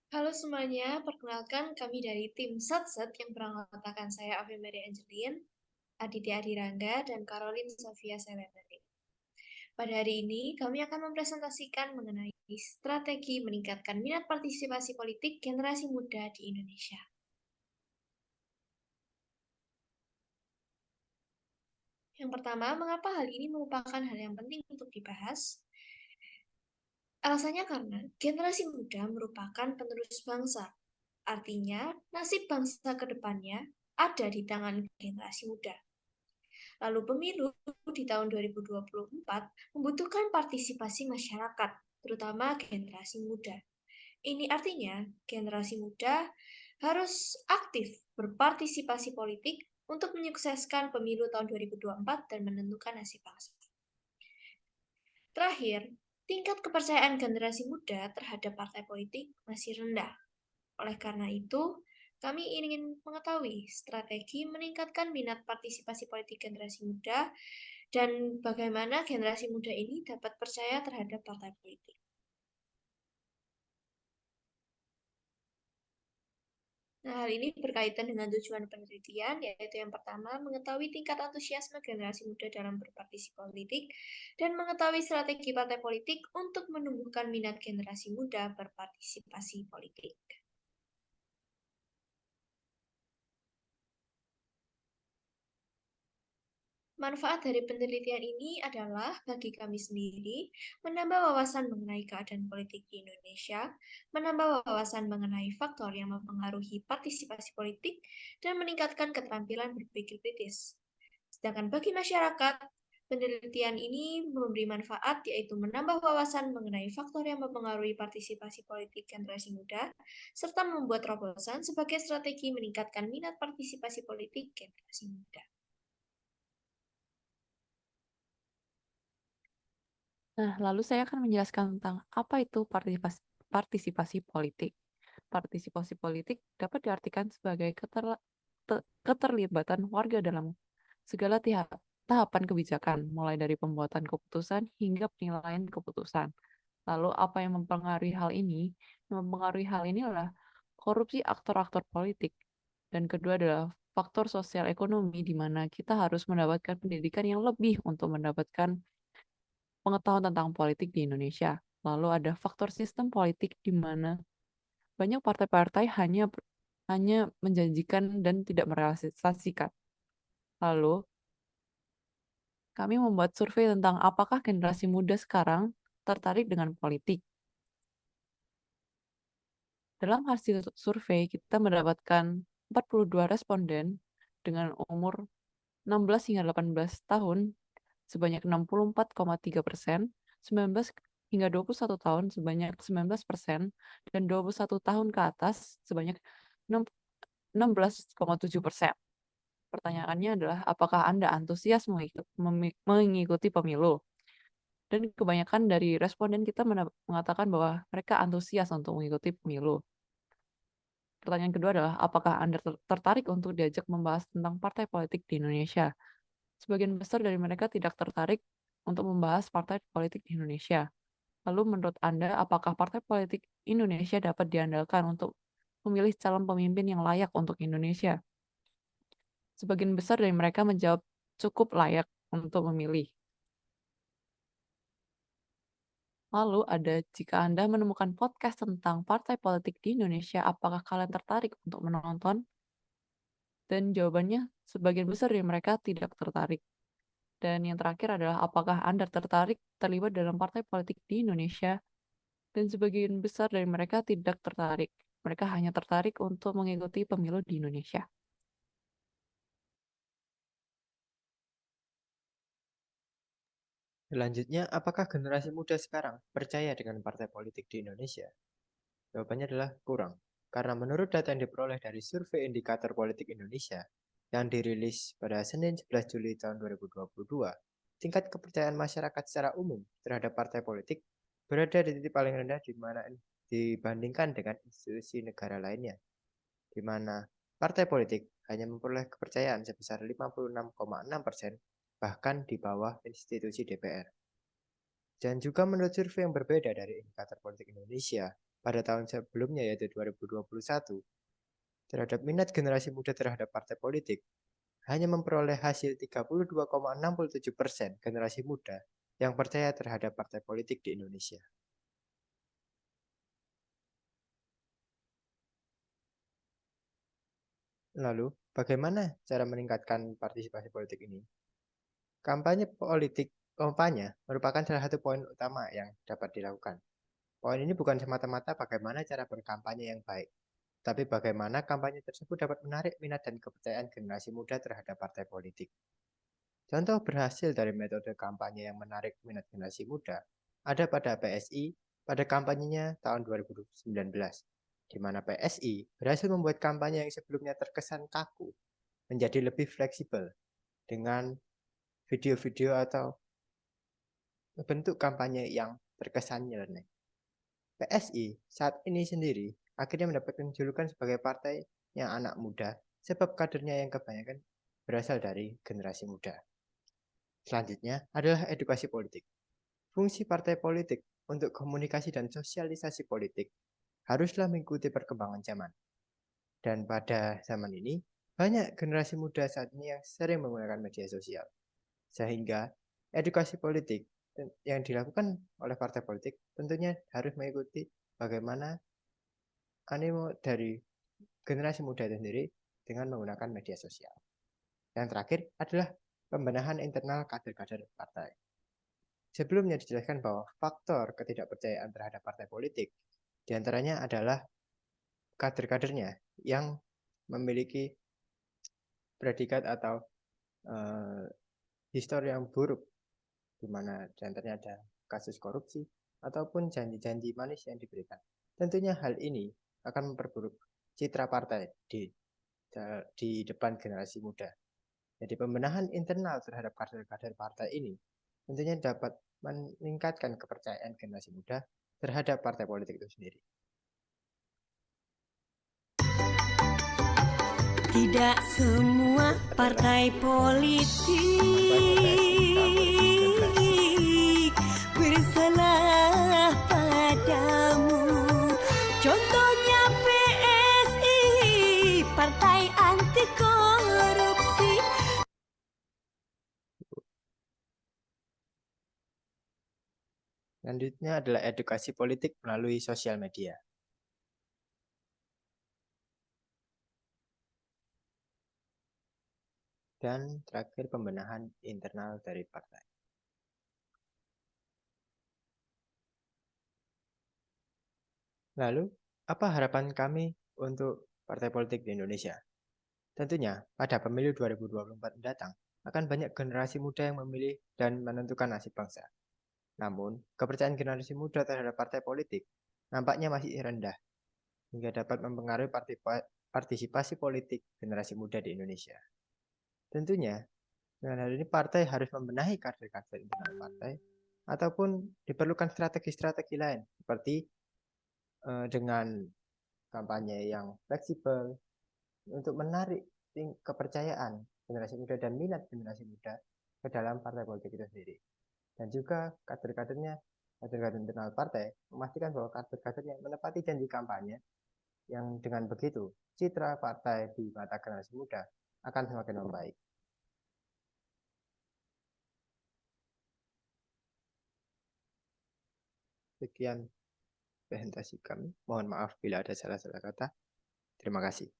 Halo semuanya, perkenalkan kami dari tim Satset yang beranggotakan saya Avi Mary Angelin, Aditya Adirangga, dan Caroline Sofia Selenari. Pada hari ini, kami akan mempresentasikan mengenai strategi meningkatkan minat partisipasi politik generasi muda di Indonesia. Yang pertama, mengapa hal ini merupakan hal yang penting untuk dibahas? Alasannya karena generasi muda merupakan penerus bangsa. Artinya, nasib bangsa ke depannya ada di tangan generasi muda. Lalu pemilu di tahun 2024 membutuhkan partisipasi masyarakat, terutama generasi muda. Ini artinya generasi muda harus aktif berpartisipasi politik untuk menyukseskan pemilu tahun 2024 dan menentukan nasib bangsa. Terakhir, tingkat kepercayaan generasi muda terhadap partai politik masih rendah. Oleh karena itu, kami ingin mengetahui strategi meningkatkan minat partisipasi politik generasi muda dan bagaimana generasi muda ini dapat percaya terhadap partai politik. Nah, hal ini berkaitan dengan tujuan penelitian, yaitu yang pertama, mengetahui tingkat antusiasme generasi muda dalam berpartisipasi politik, dan mengetahui strategi partai politik untuk menumbuhkan minat generasi muda berpartisipasi politik. Manfaat dari penelitian ini adalah bagi kami sendiri menambah wawasan mengenai keadaan politik di Indonesia, menambah wawasan mengenai faktor yang mempengaruhi partisipasi politik, dan meningkatkan keterampilan berpikir kritis. Sedangkan bagi masyarakat, penelitian ini memberi manfaat yaitu menambah wawasan mengenai faktor yang mempengaruhi partisipasi politik generasi muda, serta membuat terobosan sebagai strategi meningkatkan minat partisipasi politik generasi muda. Nah, lalu saya akan menjelaskan tentang apa itu partisipasi politik. Partisipasi politik dapat diartikan sebagai keterlibatan warga dalam segala tahapan kebijakan, mulai dari pembuatan keputusan hingga penilaian keputusan. Lalu, apa yang mempengaruhi hal ini? Yang mempengaruhi hal ini adalah korupsi aktor-aktor politik. Dan kedua adalah faktor sosial ekonomi, di mana kita harus mendapatkan pendidikan yang lebih untuk mendapatkan pengetahuan tentang politik di Indonesia. Lalu ada faktor sistem politik di mana banyak partai-partai hanya menjanjikan dan tidak merealisasikan. Lalu kami membuat survei tentang apakah generasi muda sekarang tertarik dengan politik. Dalam hasil survei kita mendapatkan 42 responden dengan umur 16 hingga 18 tahun sebanyak 64,3%, 19 hingga 21 tahun sebanyak 19%, dan 21 tahun ke atas sebanyak 16,7%. Pertanyaannya adalah, apakah Anda antusias mengikuti pemilu? Dan kebanyakan dari responden kita mengatakan bahwa mereka antusias untuk mengikuti pemilu. Pertanyaan kedua adalah, apakah Anda tertarik untuk diajak membahas tentang partai politik di Indonesia? Sebagian besar dari mereka tidak tertarik untuk membahas partai politik di Indonesia. Lalu menurut Anda, apakah partai politik Indonesia dapat diandalkan untuk memilih calon pemimpin yang layak untuk Indonesia? Sebagian besar dari mereka menjawab cukup layak untuk memilih. Lalu ada, jika Anda menemukan podcast tentang partai politik di Indonesia, apakah kalian tertarik untuk menonton? Dan jawabannya, sebagian besar dari mereka tidak tertarik. Dan yang terakhir adalah, apakah Anda tertarik terlibat dalam partai politik di Indonesia? Dan sebagian besar dari mereka tidak tertarik. Mereka hanya tertarik untuk mengikuti pemilu di Indonesia. Selanjutnya, apakah generasi muda sekarang percaya dengan partai politik di Indonesia? Jawabannya adalah kurang. Karena menurut data yang diperoleh dari Survei Indikator Politik Indonesia yang dirilis pada Senin 11 Juli tahun 2022, tingkat kepercayaan masyarakat secara umum terhadap partai politik berada di titik paling rendah dibandingkan dengan institusi negara lainnya, di mana partai politik hanya memperoleh kepercayaan sebesar 56,6%, bahkan di bawah institusi DPR. Dan juga menurut survei yang berbeda dari Indikator Politik Indonesia, pada tahun sebelumnya yaitu 2021 terhadap minat generasi muda terhadap partai politik hanya memperoleh hasil 32,67% generasi muda yang percaya terhadap partai politik di Indonesia. Lalu, bagaimana cara meningkatkan partisipasi politik ini? Kampanye merupakan salah satu poin utama yang dapat dilakukan. Poin ini bukan semata-mata bagaimana cara berkampanye yang baik, tapi bagaimana kampanye tersebut dapat menarik minat dan kepercayaan generasi muda terhadap partai politik. Contoh berhasil dari metode kampanye yang menarik minat generasi muda ada pada PSI pada kampanyenya tahun 2019, di mana PSI berhasil membuat kampanye yang sebelumnya terkesan kaku menjadi lebih fleksibel dengan video-video atau bentuk kampanye yang terkesan nyeleneh. PSI saat ini sendiri akhirnya mendapatkan julukan sebagai partai yang anak muda sebab kadernya yang kebanyakan berasal dari generasi muda. Selanjutnya adalah edukasi politik. Fungsi partai politik untuk komunikasi dan sosialisasi politik haruslah mengikuti perkembangan zaman. Dan pada zaman ini, banyak generasi muda saat ini yang sering menggunakan media sosial. Sehingga edukasi politik yang dilakukan oleh partai politik tentunya harus mengikuti bagaimana animo dari generasi muda itu sendiri dengan menggunakan media sosial. Yang terakhir adalah pembenahan internal kader-kader partai. Sebelumnya dijelaskan bahwa faktor ketidakpercayaan terhadap partai politik diantaranya adalah kader-kadernya yang memiliki predikat atau histori yang buruk, di mana diantaranya ada kasus korupsi ataupun janji-janji manis yang diberikan. Tentunya hal ini akan memperburuk citra partai di depan generasi muda. Jadi pembenahan internal terhadap kader-kader partai ini tentunya dapat meningkatkan kepercayaan generasi muda terhadap partai politik itu sendiri. Tidak semua partai politik bersalah padamu. Contohnya PSI, partai anti korupsi. Selanjutnya adalah edukasi politik melalui sosial media. Dan terakhir pembenahan internal dari partai. Lalu, apa harapan kami untuk partai politik di Indonesia? Tentunya, pada pemilu 2024 mendatang, akan banyak generasi muda yang memilih dan menentukan nasib bangsa. Namun, kepercayaan generasi muda terhadap partai politik nampaknya masih rendah, hingga dapat mempengaruhi partisipasi politik generasi muda di Indonesia. Tentunya, dengan hal ini partai harus membenahi kader-kader internal partai, ataupun diperlukan strategi-strategi lain, seperti dengan kampanye yang fleksibel, untuk menarik kepercayaan generasi muda dan minat generasi muda ke dalam partai politik itu sendiri. Dan juga kader-kadernya, kader-kader internal partai, memastikan bahwa kader-kadernya menepati janji kampanye, yang dengan begitu citra partai di mata generasi muda akan semakin membaik. Sekian presentasi kami. Mohon maaf bila ada salah-salah kata. Terima kasih.